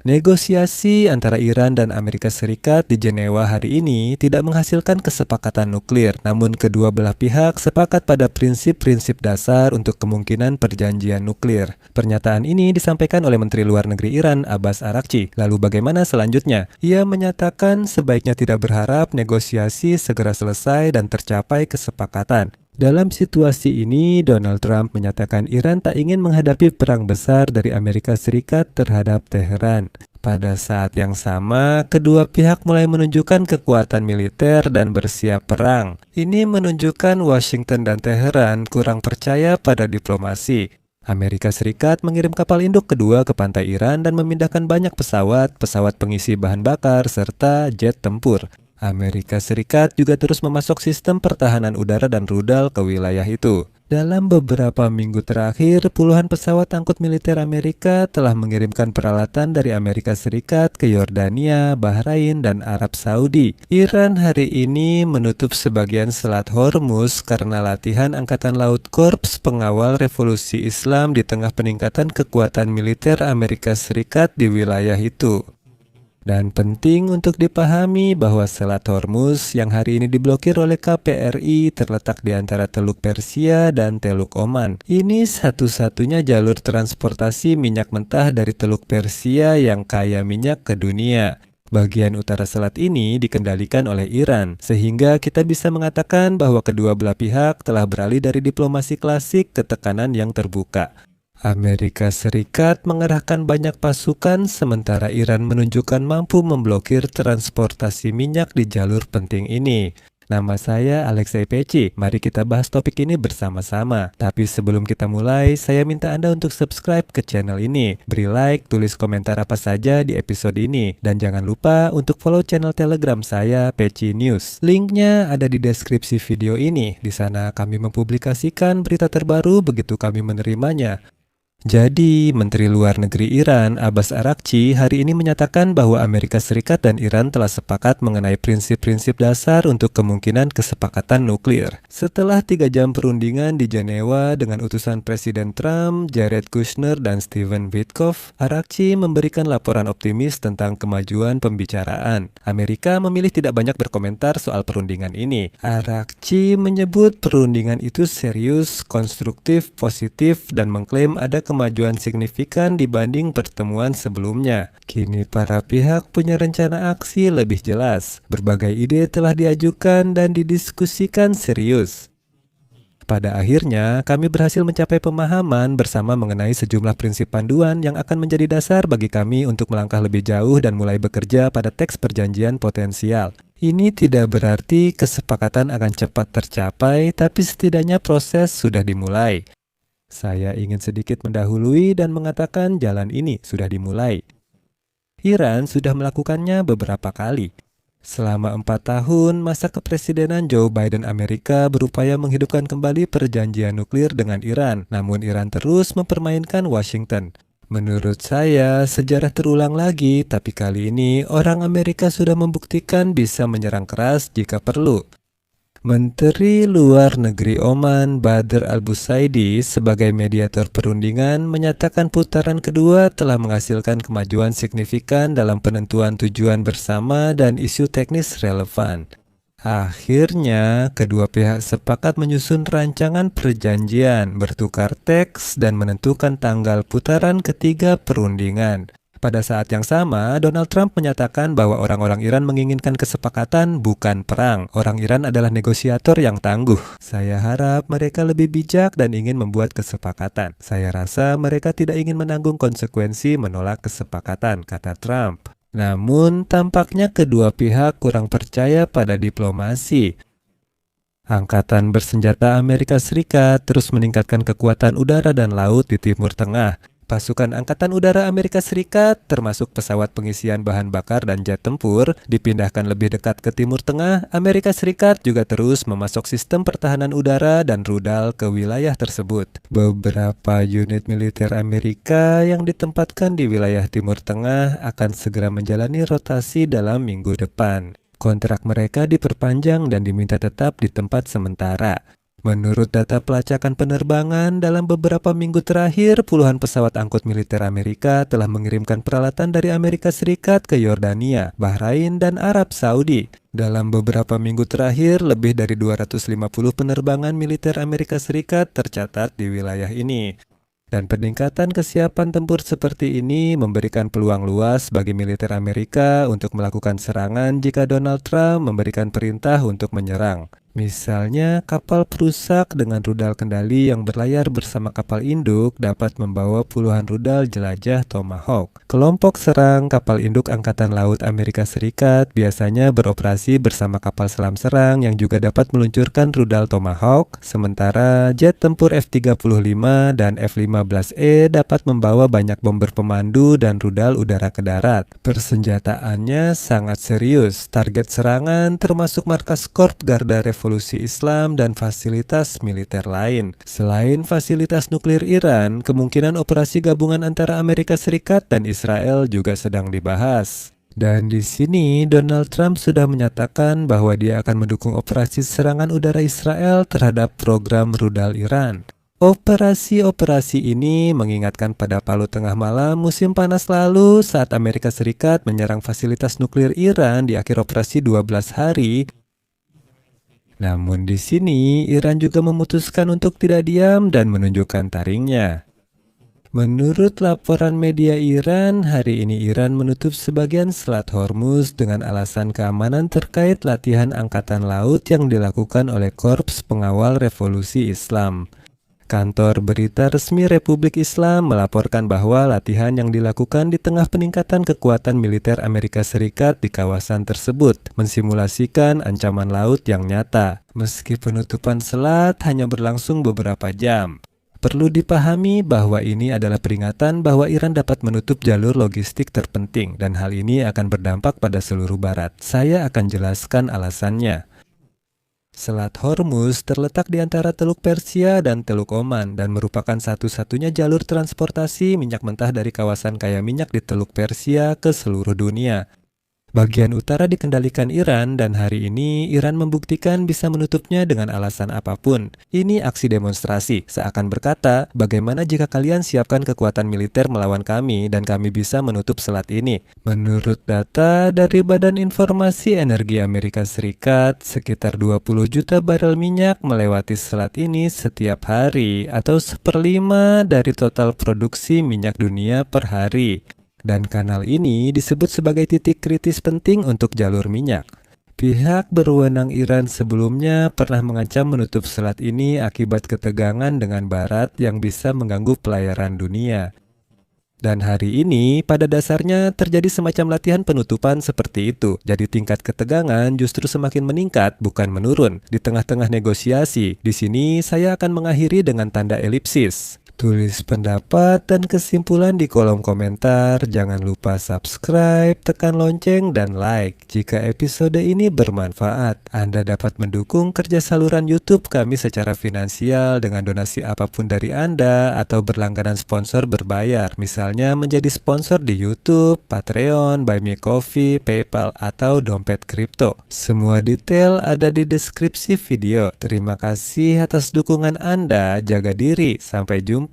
Negosiasi antara Iran dan Amerika Serikat di Jenewa hari ini tidak menghasilkan kesepakatan nuklir, namun kedua belah pihak sepakat pada prinsip-prinsip dasar untuk kemungkinan perjanjian nuklir. Pernyataan ini disampaikan oleh Menteri Luar Negeri Iran, Abbas Araghchi. Lalu bagaimana selanjutnya? Ia menyatakan sebaiknya tidak berharap negosiasi segera selesai dan tercapai kesepakatan. Dalam situasi ini, Donald Trump menyatakan Iran tak ingin menghadapi perang besar dari Amerika Serikat terhadap Teheran. Pada saat yang sama, kedua pihak mulai menunjukkan kekuatan militer dan bersiap perang. Ini menunjukkan Washington dan Teheran kurang percaya pada diplomasi. Amerika Serikat mengirim kapal induk kedua ke pantai Iran dan memindahkan banyak pesawat pengisi bahan bakar, serta jet tempur. Amerika Serikat juga terus memasok sistem pertahanan udara dan rudal ke wilayah itu. Dalam beberapa minggu terakhir, puluhan pesawat angkut militer Amerika telah mengirimkan peralatan dari Amerika Serikat ke Yordania, Bahrain, dan Arab Saudi. Iran hari ini menutup sebagian Selat Hormuz karena latihan Angkatan Laut Korps Pengawal Revolusi Islam di tengah peningkatan kekuatan militer Amerika Serikat di wilayah itu. Dan penting untuk dipahami bahwa Selat Hormuz yang hari ini diblokir oleh KPRI terletak di antara Teluk Persia dan Teluk Oman. Ini satu-satunya jalur transportasi minyak mentah dari Teluk Persia yang kaya minyak ke dunia. Bagian utara selat ini dikendalikan oleh Iran, sehingga kita bisa mengatakan bahwa kedua belah pihak telah beralih dari diplomasi klasik ke tekanan yang terbuka. Amerika Serikat mengerahkan banyak pasukan sementara Iran menunjukkan mampu memblokir transportasi minyak di jalur penting ini. Nama saya Alexei Peci, mari kita bahas topik ini bersama-sama. Tapi sebelum kita mulai, saya minta Anda untuk subscribe ke channel ini. Beri like, tulis komentar apa saja di episode ini. Dan jangan lupa untuk follow channel Telegram saya, Peci News. Linknya ada di deskripsi video ini. Di sana kami mempublikasikan berita terbaru begitu kami menerimanya. Jadi, Menteri Luar Negeri Iran, Abbas Araghchi, hari ini menyatakan bahwa Amerika Serikat dan Iran telah sepakat mengenai prinsip-prinsip dasar untuk kemungkinan kesepakatan nuklir. Setelah 3 jam perundingan di Jenewa dengan utusan Presiden Trump, Jared Kushner, dan Stephen Witkoff, Araghchi memberikan laporan optimis tentang kemajuan pembicaraan. Amerika memilih tidak banyak berkomentar soal perundingan ini. Araghchi menyebut perundingan itu serius, konstruktif, positif, dan mengklaim ada kemajuan signifikan dibanding pertemuan sebelumnya. Kini para pihak punya rencana aksi lebih jelas. Berbagai ide telah diajukan dan didiskusikan serius. Pada akhirnya, kami berhasil mencapai pemahaman bersama mengenai sejumlah prinsip panduan yang akan menjadi dasar bagi kami untuk melangkah lebih jauh dan mulai bekerja pada teks perjanjian potensial. Ini tidak berarti kesepakatan akan cepat tercapai, tapi setidaknya proses sudah dimulai. Saya ingin sedikit mendahului dan mengatakan jalan ini sudah dimulai. Iran sudah melakukannya beberapa kali. Selama 4 tahun, masa kepresidenan Joe Biden Amerika berupaya menghidupkan kembali perjanjian nuklir dengan Iran, namun Iran terus mempermainkan Washington. Menurut saya, sejarah terulang lagi, tapi kali ini orang Amerika sudah membuktikan bisa menyerang keras jika perlu. Menteri Luar Negeri Oman, Badr Al-Busaidi, sebagai mediator perundingan, menyatakan putaran kedua telah menghasilkan kemajuan signifikan dalam penentuan tujuan bersama dan isu teknis relevan. Akhirnya, kedua pihak sepakat menyusun rancangan perjanjian, bertukar teks, dan menentukan tanggal putaran ketiga perundingan. Pada saat yang sama, Donald Trump menyatakan bahwa orang-orang Iran menginginkan kesepakatan, bukan perang. Orang Iran adalah negosiator yang tangguh. Saya harap mereka lebih bijak dan ingin membuat kesepakatan. Saya rasa mereka tidak ingin menanggung konsekuensi menolak kesepakatan, kata Trump. Namun, tampaknya kedua pihak kurang percaya pada diplomasi. Angkatan bersenjata Amerika Serikat terus meningkatkan kekuatan udara dan laut di Timur Tengah. Pasukan Angkatan Udara Amerika Serikat, termasuk pesawat pengisian bahan bakar dan jet tempur, dipindahkan lebih dekat ke Timur Tengah. Amerika Serikat juga terus memasok sistem pertahanan udara dan rudal ke wilayah tersebut. Beberapa unit militer Amerika yang ditempatkan di wilayah Timur Tengah akan segera menjalani rotasi dalam minggu depan. Kontrak mereka diperpanjang dan diminta tetap di tempat sementara. Menurut data pelacakan penerbangan, dalam beberapa minggu terakhir, puluhan pesawat angkut militer Amerika telah mengirimkan peralatan dari Amerika Serikat ke Yordania, Bahrain, dan Arab Saudi. Dalam beberapa minggu terakhir, lebih dari 250 penerbangan militer Amerika Serikat tercatat di wilayah ini. Dan peningkatan kesiapan tempur seperti ini memberikan peluang luas bagi militer Amerika untuk melakukan serangan jika Donald Trump memberikan perintah untuk menyerang. Misalnya, kapal perusak dengan rudal kendali yang berlayar bersama kapal induk dapat membawa puluhan rudal jelajah Tomahawk. Kelompok serang kapal induk Angkatan Laut Amerika Serikat biasanya beroperasi bersama kapal selam serang yang juga dapat meluncurkan rudal Tomahawk, sementara jet tempur F-35 dan F-15E dapat membawa banyak bomber pemandu dan rudal udara ke darat. Persenjataannya sangat serius, target serangan termasuk markas Korps Garda Revolusi Islam dan fasilitas militer lain. Selain fasilitas nuklir Iran, kemungkinan operasi gabungan antara Amerika Serikat dan Israel juga sedang dibahas. Dan di sini Donald Trump sudah menyatakan bahwa dia akan mendukung operasi serangan udara Israel terhadap program rudal Iran. Operasi-operasi ini mengingatkan pada Palu Tengah Malam musim panas lalu saat Amerika Serikat menyerang fasilitas nuklir Iran di akhir operasi 12 hari. Namun di sini, Iran juga memutuskan untuk tidak diam dan menunjukkan taringnya. Menurut laporan media Iran, hari ini Iran menutup sebagian Selat Hormuz dengan alasan keamanan terkait latihan angkatan laut yang dilakukan oleh Korps Pengawal Revolusi Islam. Kantor berita resmi Republik Islam melaporkan bahwa latihan yang dilakukan di tengah peningkatan kekuatan militer Amerika Serikat di kawasan tersebut mensimulasikan ancaman laut yang nyata, meski penutupan selat hanya berlangsung beberapa jam. Perlu dipahami bahwa ini adalah peringatan bahwa Iran dapat menutup jalur logistik terpenting dan hal ini akan berdampak pada seluruh barat. Saya akan jelaskan alasannya. Selat Hormuz terletak di antara Teluk Persia dan Teluk Oman dan merupakan satu-satunya jalur transportasi minyak mentah dari kawasan kaya minyak di Teluk Persia ke seluruh dunia. Bagian utara dikendalikan Iran dan hari ini Iran membuktikan bisa menutupnya dengan alasan apapun. Ini aksi demonstrasi, seakan berkata, bagaimana jika kalian siapkan kekuatan militer melawan kami dan kami bisa menutup selat ini. Menurut data dari Badan Informasi Energi Amerika Serikat, sekitar 20 juta barel minyak melewati selat ini setiap hari atau 1/5 dari total produksi minyak dunia per hari. Dan kanal ini disebut sebagai titik kritis penting untuk jalur minyak. Pihak berwenang Iran sebelumnya pernah mengancam menutup selat ini akibat ketegangan dengan Barat yang bisa mengganggu pelayaran dunia. Dan hari ini pada dasarnya terjadi semacam latihan penutupan seperti itu. Jadi tingkat ketegangan justru semakin meningkat bukan menurun di tengah-tengah negosiasi. Di sini saya akan mengakhiri dengan tanda elipsis. Tulis pendapat dan kesimpulan di kolom komentar. Jangan lupa subscribe, tekan lonceng, dan like. Jika episode ini bermanfaat, Anda dapat mendukung kerja saluran YouTube kami secara finansial dengan donasi apapun dari Anda atau berlangganan sponsor berbayar. Misalnya menjadi sponsor di YouTube, Patreon, Buy Me Coffee, PayPal, atau dompet kripto. Semua detail ada di deskripsi video. Terima kasih atas dukungan Anda. Jaga diri. Sampai jumpa.